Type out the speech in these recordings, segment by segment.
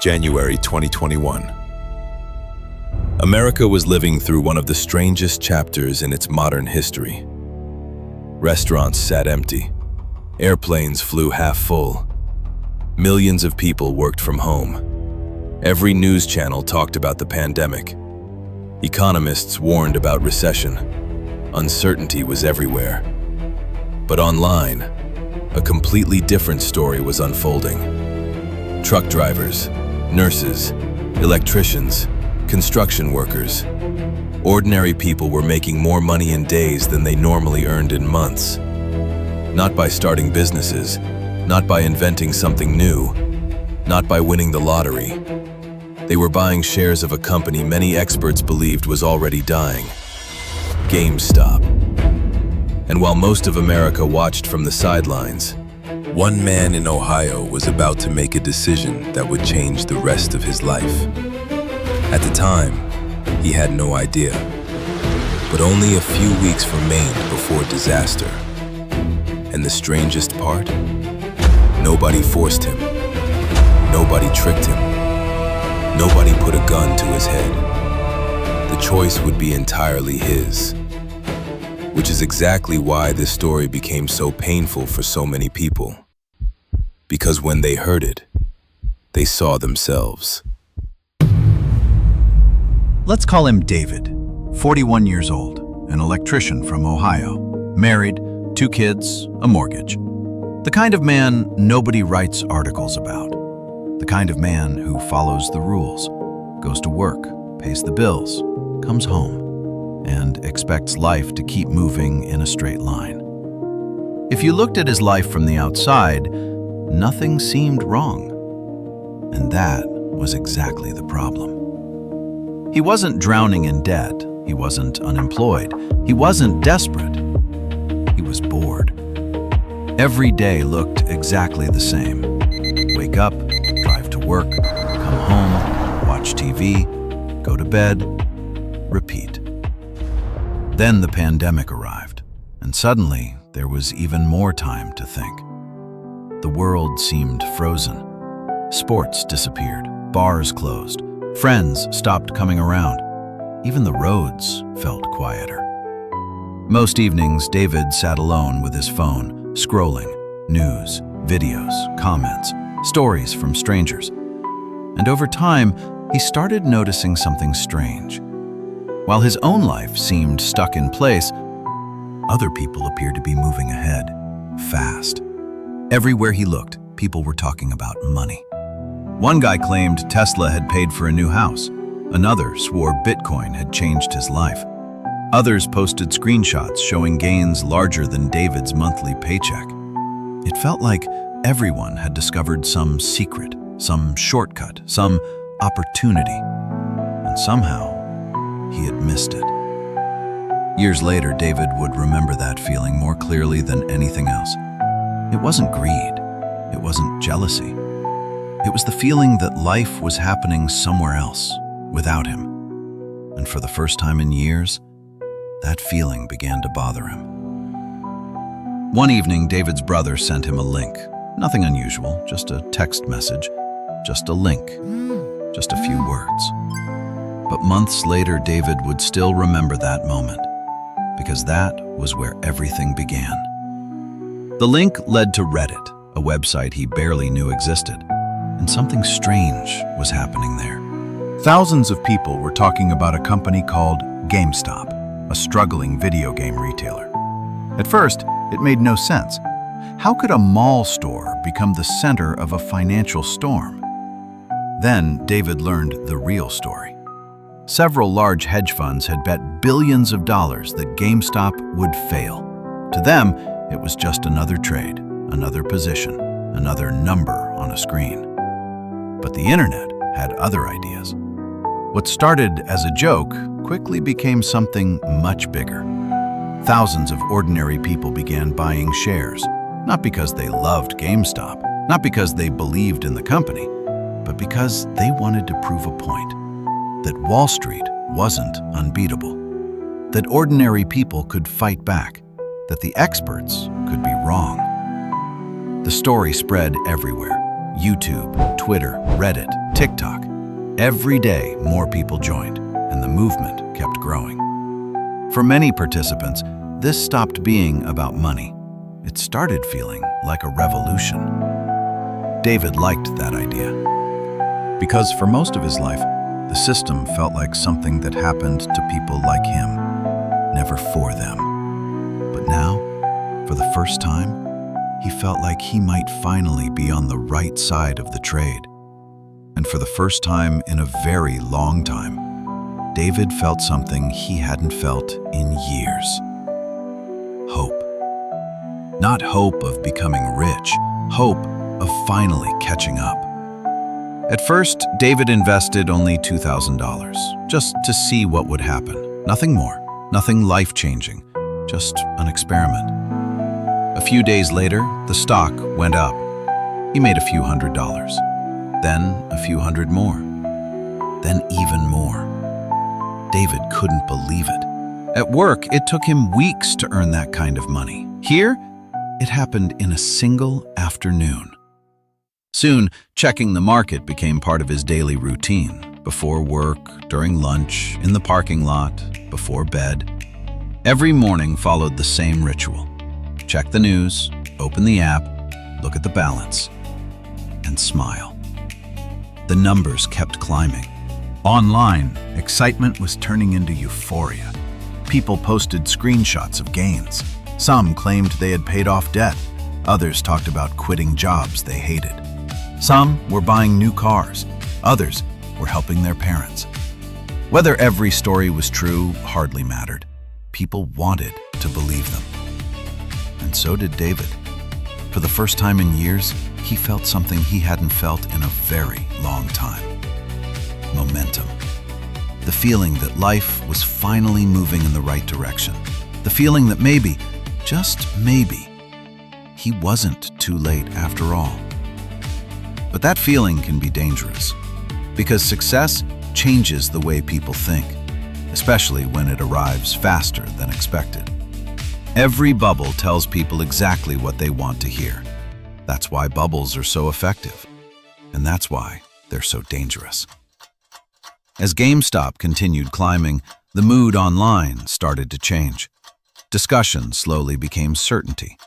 January 2021. America was living through one of the strangest chapters in its modern history. Restaurants sat empty. Airplanes flew half full. Millions of people worked from home. Every news channel talked about the pandemic. Economists warned about recession. Uncertainty was everywhere. But online, a completely different story was unfolding. Truck drivers, nurses, electricians, construction workers. Ordinary people were making more money in days than they normally earned in months. Not by starting businesses, not by inventing something new, not by winning the lottery. They were buying shares of a company many experts believed was already dying, GameStop. And while most of America watched from the sidelines, one man in Ohio was about to make a decision that would change the rest of his life. At the time, he had no idea, but only a few weeks remained before disaster. And the strangest part? Nobody forced him. Nobody tricked him. Nobody put a gun to his head. The choice would be entirely his. Which is exactly why this story became so painful for so many people. Because when they heard it, they saw themselves. Let's call him David, 41 years old, an electrician from Ohio, married, 2 kids, a mortgage. The kind of man nobody writes articles about. The kind of man who follows the rules, goes to work, pays the bills, comes home, and expects life to keep moving in a straight line. If you looked at his life from the outside, nothing seemed wrong. And that was exactly the problem. He wasn't drowning in debt. He wasn't unemployed. He wasn't desperate. He was bored. Every day looked exactly the same. Wake up, drive to work, come home, watch TV, go to bed, repeat. Then the pandemic arrived, and suddenly there was even more time to think. The world seemed frozen. Sports disappeared, bars closed, friends stopped coming around. Even the roads felt quieter. Most evenings, David sat alone with his phone, scrolling, news, videos, comments, stories from strangers. And over time, he started noticing something strange. While his own life seemed stuck in place, other people appeared to be moving ahead, fast. Everywhere he looked, people were talking about money. One guy claimed Tesla had paid for a new house. Another swore Bitcoin had changed his life. Others posted screenshots showing gains larger than David's monthly paycheck. It felt like everyone had discovered some secret, some shortcut, some opportunity. And somehow, he had missed it. Years later, David would remember that feeling more clearly than anything else. It wasn't greed. It wasn't jealousy. It was the feeling that life was happening somewhere else, without him. And for the first time in years, that feeling began to bother him. One evening, David's brother sent him a link. Nothing unusual, just a text message, just a link, just a few words. But months later, David would still remember that moment, because that was where everything began. The link led to Reddit, a website he barely knew existed, and something strange was happening there. Thousands of people were talking about a company called GameStop, a struggling video game retailer. At first, it made no sense. How could a mall store become the center of a financial storm? Then David learned the real story. Several large hedge funds had bet billions of dollars that GameStop would fail. To them, it was just another trade, another position, another number on a screen. But the internet had other ideas. What started as a joke quickly became something much bigger. Thousands of ordinary people began buying shares, not because they loved GameStop, not because they believed in the company, but because they wanted to prove a point, that Wall Street wasn't unbeatable, that ordinary people could fight back, that the experts could be wrong. The story spread everywhere: YouTube, Twitter, Reddit, TikTok. Every day, more people joined, and the movement kept growing. For many participants, this stopped being about money. It started feeling like a revolution. David liked that idea, because for most of his life, the system felt like something that happened to people like him, never for them. But now, for the first time, he felt like he might finally be on the right side of the trade. And for the first time in a very long time, David felt something he hadn't felt in years. Hope. Not hope of becoming rich, hope of finally catching up. At first, David invested only $2,000, just to see what would happen. Nothing more, nothing life-changing, just an experiment. A few days later, the stock went up. He made a few $100s, then a few hundred more, then even more. David couldn't believe it. At work, it took him weeks to earn that kind of money. Here, it happened in a single afternoon. Soon, checking the market became part of his daily routine. Before work, during lunch, in the parking lot, before bed. Every morning followed the same ritual. Check the news, open the app, look at the balance, and smile. The numbers kept climbing. Online, excitement was turning into euphoria. People posted screenshots of gains. Some claimed they had paid off debt. Others talked about quitting jobs they hated. Some were buying new cars. Others were helping their parents. Whether every story was true hardly mattered. People wanted to believe them. And so did David. For the first time in years, he felt something he hadn't felt in a very long time. Momentum. The feeling that life was finally moving in the right direction. The feeling that maybe, just maybe, he wasn't too late after all. But that feeling can be dangerous, because success changes the way people think, especially when it arrives faster than expected. Every bubble tells people exactly what they want to hear. That's why bubbles are so effective, and that's why they're so dangerous. As GameStop continued climbing, the mood online started to change. Discussion slowly became certainty.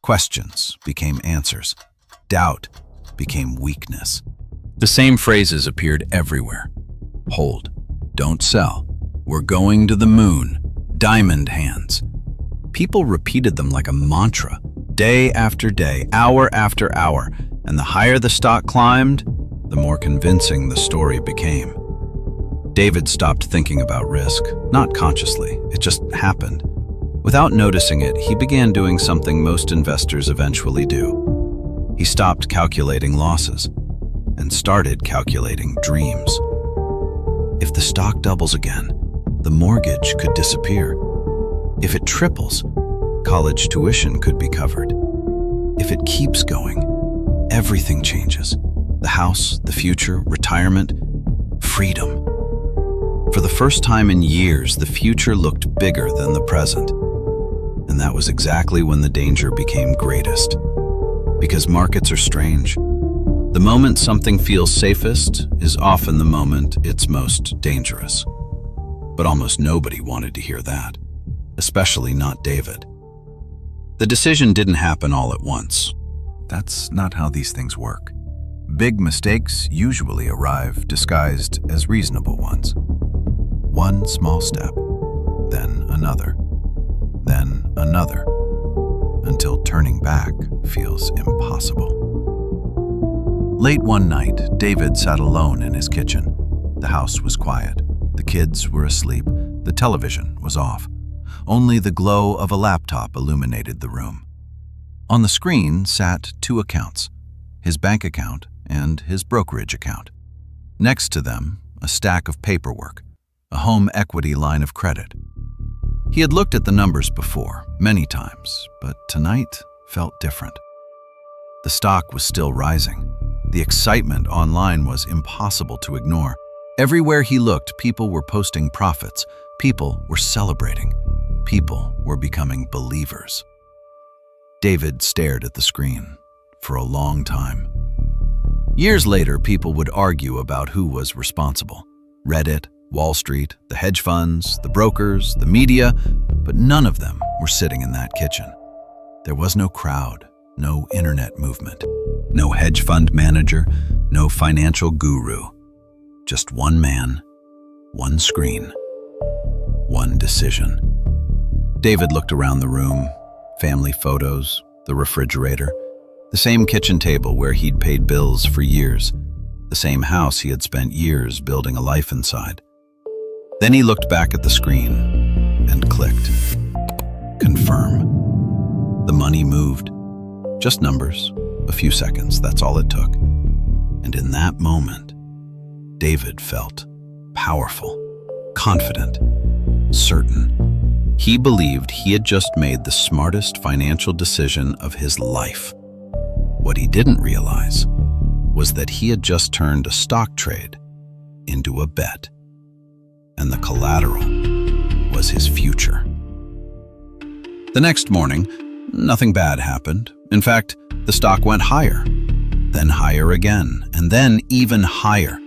Questions became answers. Doubt became weakness. The same phrases appeared everywhere. Hold. Don't sell. We're going to the moon. Diamond hands. People repeated them like a mantra, day after day, hour after hour, and the higher the stock climbed, the more convincing the story became. David stopped thinking about risk, not consciously, it just happened. Without noticing it, he began doing something most investors eventually do. He stopped calculating losses and started calculating dreams. If the stock doubles again, the mortgage could disappear. If it triples, college tuition could be covered. If it keeps going, everything changes. The house, the future, retirement, freedom. For the first time in years, the future looked bigger than the present. And that was exactly when the danger became greatest. Because markets are strange. The moment something feels safest is often the moment it's most dangerous. But almost nobody wanted to hear that, especially not David. The decision didn't happen all at once. That's not how these things work. Big mistakes usually arrive disguised as reasonable ones. One small step, then another, until turning back feels impossible. Late one night, David sat alone in his kitchen. The house was quiet. The kids were asleep. The television was off. Only the glow of a laptop illuminated the room. On the screen sat two accounts, his bank account and his brokerage account. Next to them, a stack of paperwork, a home equity line of credit. He had looked at the numbers before, many times, but tonight felt different. The stock was still rising. The excitement online was impossible to ignore. Everywhere he looked, people were posting profits. People were celebrating. People were becoming believers. David stared at the screen for a long time. Years later, people would argue about who was responsible. Reddit, Wall Street, the hedge funds, the brokers, the media, but none of them were sitting in that kitchen. There was no crowd, no internet movement, no hedge fund manager, no financial guru. Just one man, one screen, one decision. David looked around the room, family photos, the refrigerator, the same kitchen table where he'd paid bills for years, the same house he had spent years building a life inside. Then he looked back at the screen and clicked. Confirm. The money moved. Just numbers, a few seconds, that's all it took. And in that moment, David felt powerful, confident, certain. He believed he had just made the smartest financial decision of his life. What he didn't realize was that he had just turned a stock trade into a bet, and the collateral was his future. The next morning, nothing bad happened. In fact, the stock went higher, then higher again, and then even higher.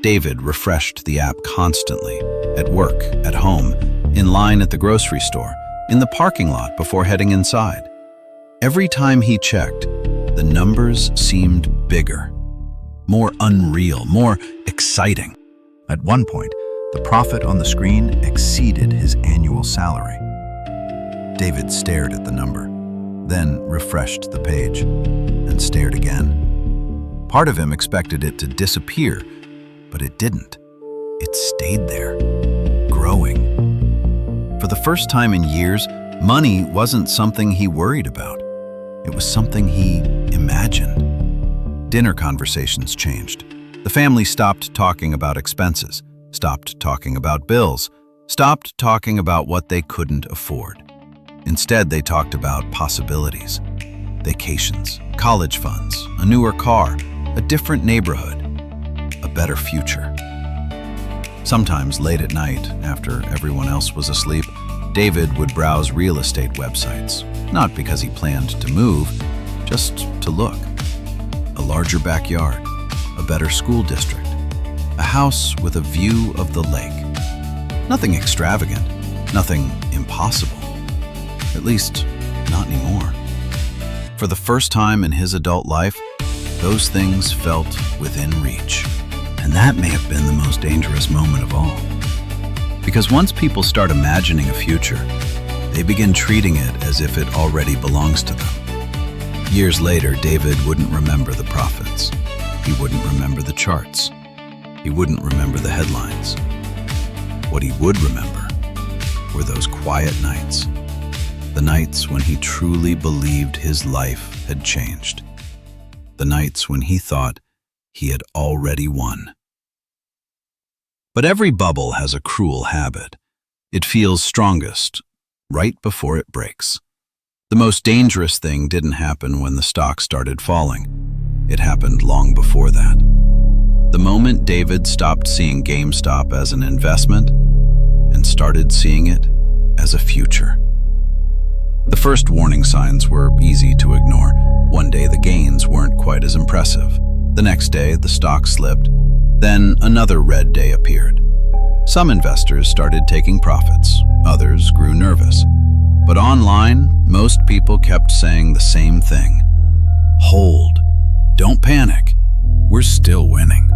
David refreshed the app constantly, at work, at home, in line at the grocery store, in the parking lot before heading inside. Every time he checked, the numbers seemed bigger, more unreal, more exciting. At one point, the profit on the screen exceeded his annual salary. David stared at the number, then refreshed the page, and stared again. Part of him expected it to disappear, but it didn't. It stayed there, growing. For the first time in years, money wasn't something he worried about. It was something he imagined. Dinner conversations changed. The family stopped talking about expenses, stopped talking about bills, stopped talking about what they couldn't afford. Instead, they talked about possibilities. Vacations, college funds, a newer car, a different neighborhood, a better future. Sometimes late at night, after everyone else was asleep, David would browse real estate websites, not because he planned to move, just to look. A larger backyard, a better school district, a house with a view of the lake. Nothing extravagant, nothing impossible. At least, not anymore. For the first time in his adult life, those things felt within reach. And that may have been the most dangerous moment of all. Because once people start imagining a future, they begin treating it as if it already belongs to them. Years later, David wouldn't remember the profits. He wouldn't remember the charts. He wouldn't remember the headlines. What he would remember were those quiet nights. The nights when he truly believed his life had changed. The nights when he thought he had already won. But every bubble has a cruel habit. It feels strongest right before it breaks. The most dangerous thing didn't happen when the stock started falling. It happened long before that. The moment David stopped seeing GameStop as an investment and started seeing it as a future. The first warning signs were easy to ignore. One day the gains weren't quite as impressive. The next day the stock slipped. Then another red day appeared. Some investors started taking profits. Others grew nervous. But online, most people kept saying the same thing. Hold. Don't panic. We're still winning.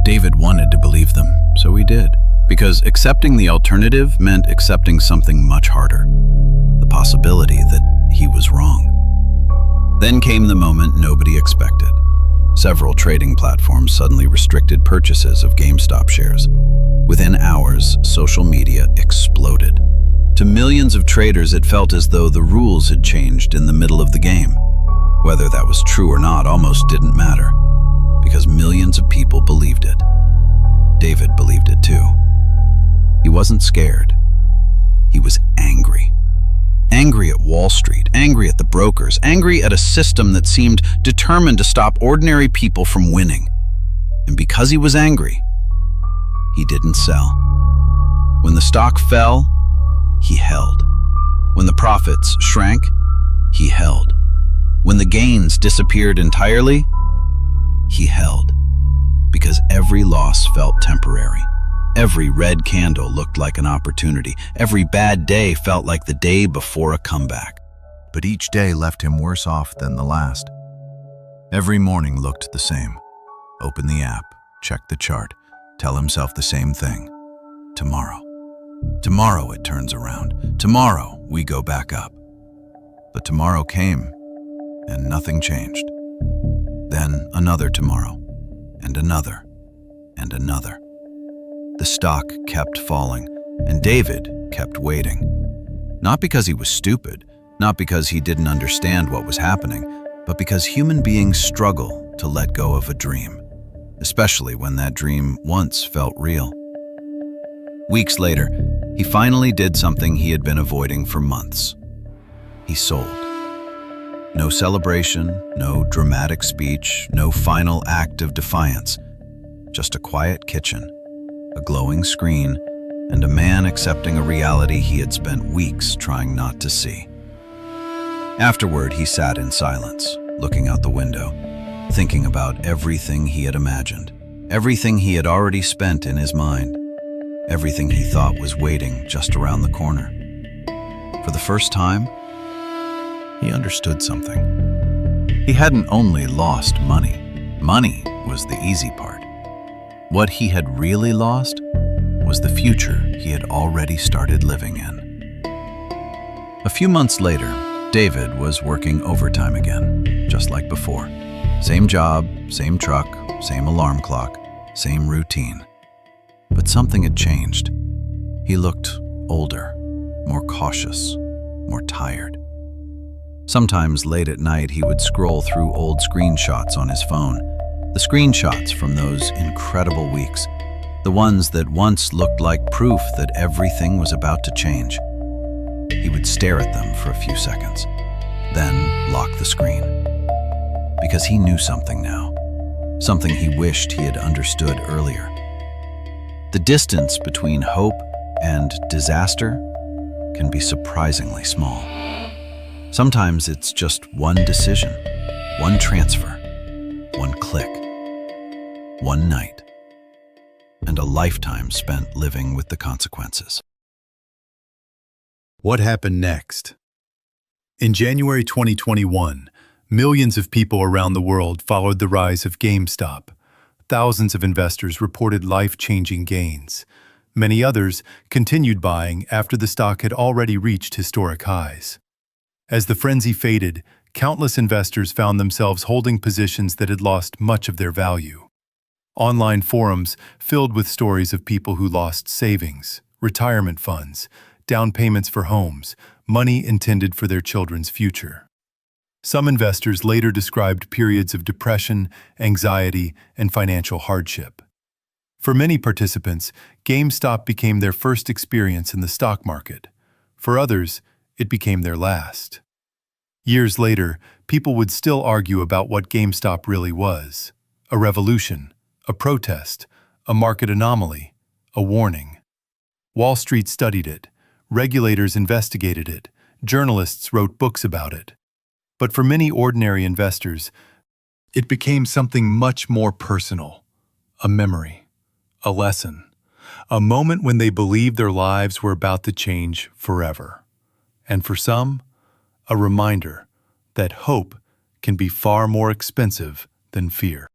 David wanted to believe them, so he did. Because accepting the alternative meant accepting something much harder. The possibility that he was wrong. Then came the moment nobody expected. Several trading platforms suddenly restricted purchases of GameStop shares. Within hours, social media exploded. To millions of traders, it felt as though the rules had changed in the middle of the game. Whether that was true or not almost didn't matter, because millions of people believed it. David believed it too. He wasn't scared. He was angry. Angry at Wall Street, angry at the brokers, angry at a system that seemed determined to stop ordinary people from winning. And because he was angry, he didn't sell. When the stock fell, he held. When the profits shrank, he held. When the gains disappeared entirely, he held. Because every loss felt temporary. Every red candle looked like an opportunity. Every bad day felt like the day before a comeback. But each day left him worse off than the last. Every morning looked the same. Open the app, check the chart, tell himself the same thing. Tomorrow. Tomorrow it turns around. Tomorrow we go back up. But tomorrow came, and nothing changed. Then another tomorrow, and another, and another. The stock kept falling, and David kept waiting. Not because he was stupid, not because he didn't understand what was happening, but because human beings struggle to let go of a dream, especially when that dream once felt real. Weeks later, he finally did something he had been avoiding for months. He sold. No celebration, no dramatic speech, no final act of defiance. Just a quiet kitchen, a glowing screen, and a man accepting a reality he had spent weeks trying not to see. Afterward, he sat in silence, looking out the window, thinking about everything he had imagined, everything he had already spent in his mind, everything he thought was waiting just around the corner. For the first time, he understood something. He hadn't only lost money. Money was the easy part. What he had really lost was the future he had already started living in. A few months later, David was working overtime again, just like before. Same job, same truck, same alarm clock, same routine. But something had changed. He looked older, more cautious, more tired. Sometimes late at night, he would scroll through old screenshots on his phone. The screenshots from those incredible weeks. The ones that once looked like proof that everything was about to change. He would stare at them for a few seconds, then lock the screen. Because he knew something now. Something he wished he had understood earlier. The distance between hope and disaster can be surprisingly small. Sometimes it's just one decision, one transfer, one click, one night, and a lifetime spent living with the consequences. What happened next? In January 2021, millions of people around the world followed the rise of GameStop. Thousands of investors reported life-changing gains. Many others continued buying after the stock had already reached historic highs. As the frenzy faded, countless investors found themselves holding positions that had lost much of their value. Online forums filled with stories of people who lost savings, retirement funds, down payments for homes, money intended for their children's future. Some investors later described periods of depression, anxiety, and financial hardship. For many participants, GameStop became their first experience in the stock market. For others, it became their last. Years later, people would still argue about what GameStop really was: a revolution, a protest, a market anomaly, a warning. Wall Street studied it, regulators investigated it, journalists wrote books about it. But for many ordinary investors, it became something much more personal: a memory, a lesson, a moment when they believed their lives were about to change forever. And for some, a reminder that hope can be far more expensive than fear.